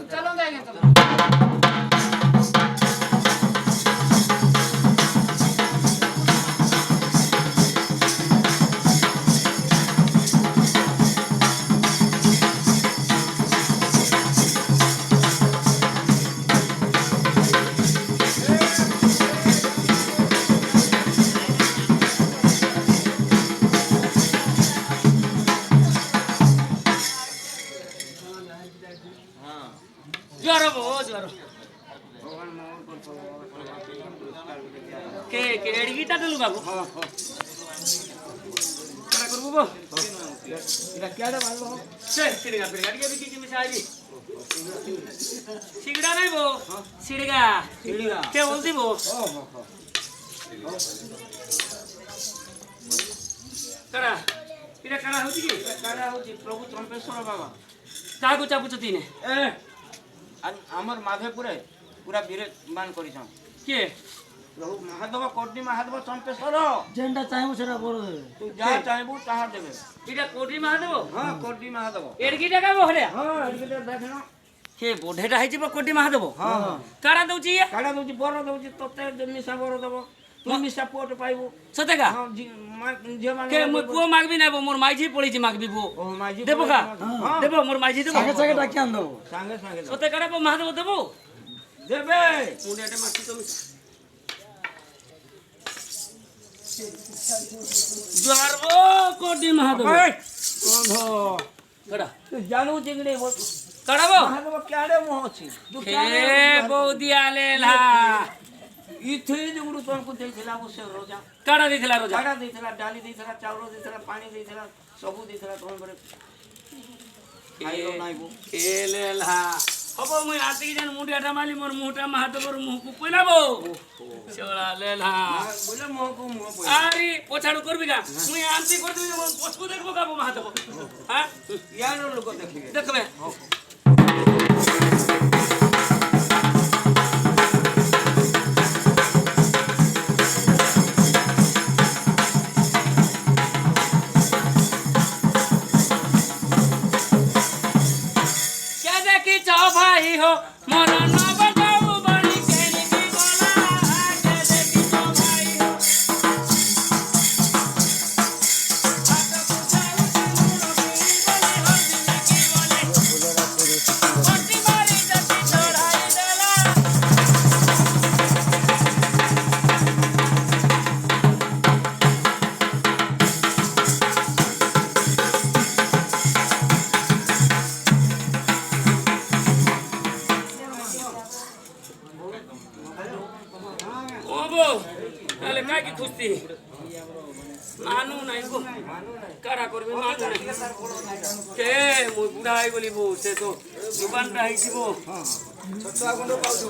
चलो जाएंगे तो के एडगीटा देलु बाबू करा करबो बो इला केडा मारलो से सिड़गा पिड़गा के बिकी की मिसाई सिगड़ा नहीं बो सिड़गा सिड़गा के बोलती बो करा इला करा होती की करा होती प्रभु चंपेश्वर बाबा कागु चापुचती ने ए हमर माधेपुरे पूरा बीरे मान करी छन के प्रभु महादेव कोटी महादेव चंपेश्वर जेंडा चाहबो सेरा बोल तू जा चाहबो ताहा देबे इटा कोटी महादेव हां कोटी महादेव एडगीटा का बोहरे हां एडगीटा देखनो के बोढेटा है जी कोटी महादेव हां हां काडा दउची बर दउची तते मिसा बर दबो तू मिसा पोट पाइबो सतेका हां जी मान के मो को मागबी ना मोर माइजी पड़ी जी मागबी बो ओ माइजी देबो का देबो मोर माइजी देबो संगे संगे डाकियान दबो संगे संगे सते काडा महादेव देबो देबे मुंडेटे मासी तो द्वारबो कोटी महादेव कोंधो कड़ा जानू जिंगड़े बोल कड़ाबो महादेव क्याडे मोह छी ए बौदिया लेला इथे जुगुडू तोंको देथिला बसे रोजा कड़ा देथिला रोजा कड़ा देथिला डाली देथिला चावल देथिला पानी देथिला सबु देथिला तोन बरे खाइलो नाइबो केलेला हबो मुई आती जन मुंडियाटा माली मोर मुहटा महादेवर मुह को कोइलाबो चोळा लेला बोले मुह को मुह कोइ आरी पोछाडू करबी का मुई आंती कर देबी पोछको देखबो का महादेव हां यानो लोग देखबे देखबे भाई हो मोर न बजाऊ बड़ी केनी की बोला के देखी तो भाई हो हाथ बुझाऊ मुरो की बोले हो दिल की बोले मोटी मारी जति छोड़ाई देला अरे काय की खुशी मानू नाही गो करा करबे मानू नाही के मु बुढा आइ बोली बो से तो जुबान रही जीवो छटवा गुंडो पाउछो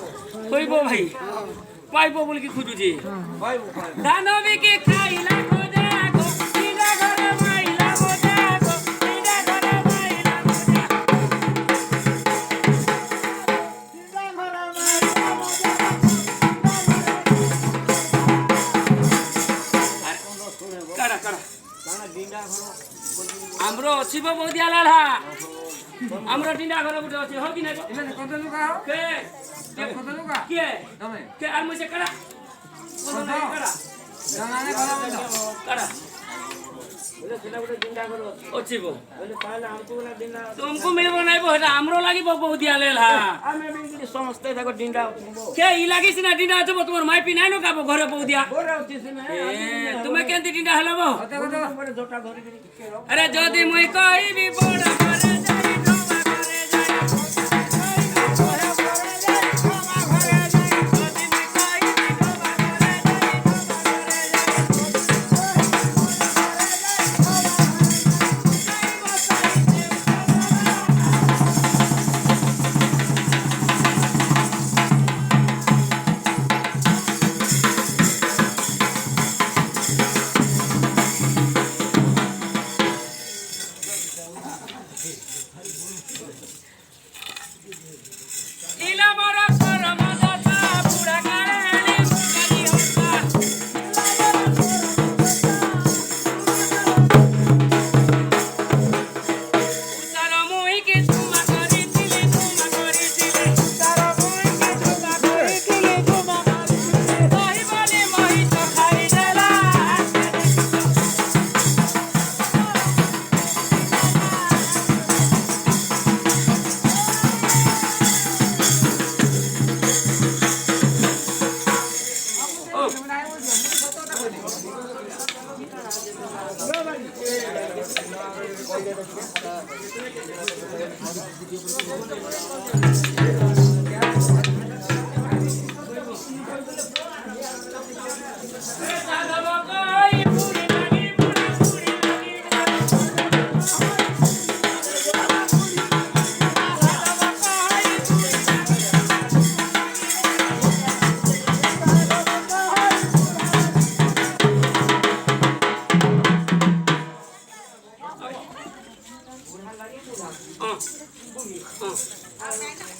होइबो भाई पाइबो बोल की खुजु जी पाइबो दानवी के खाइला को जागो सीधा घर माइला को जागो सीधा घर माइला को जागो सीधा घर माइला को कड़ा कड़ा काना डिंडा घर हमरो अछि बो दिया लाला हमरो डिंडा घर गुटे अछि हो कि नै इले कदलु का हो के कदलु का के तमे के आर मुसे कड़ा कदलु कड़ा जानाने घर कड़ा बोले सेटा गुटे डिंडा घर अछि बो बोले पाले हमको वाला डिंडा तुमको मिलबो नै बो हेटा हमरो लागि बो दिया लेला आमे बिंगडी समस्त थाको डिंडा के ई लागि सिना डिंडा छबो तोर माई पी नै न काबो घरे बो दिया घरे अछि सिना तुमे केंती डिंडा हलबो बड़े जोटा घरे अरे जदी मुई कहिबी बड़ घरे जाई ठोमा घरे जाई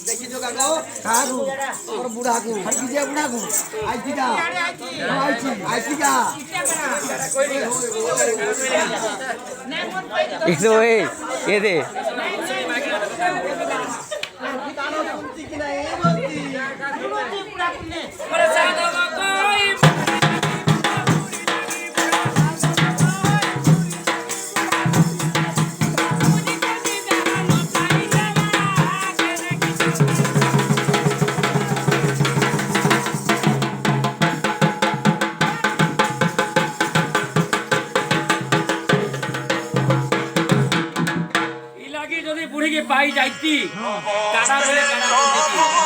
देखिजो काको काकू और बूढ़ा को हर कीजिए बूढ़ा को आईची का आईची का itu ini पाई जाती काड़ा बोले काड़ा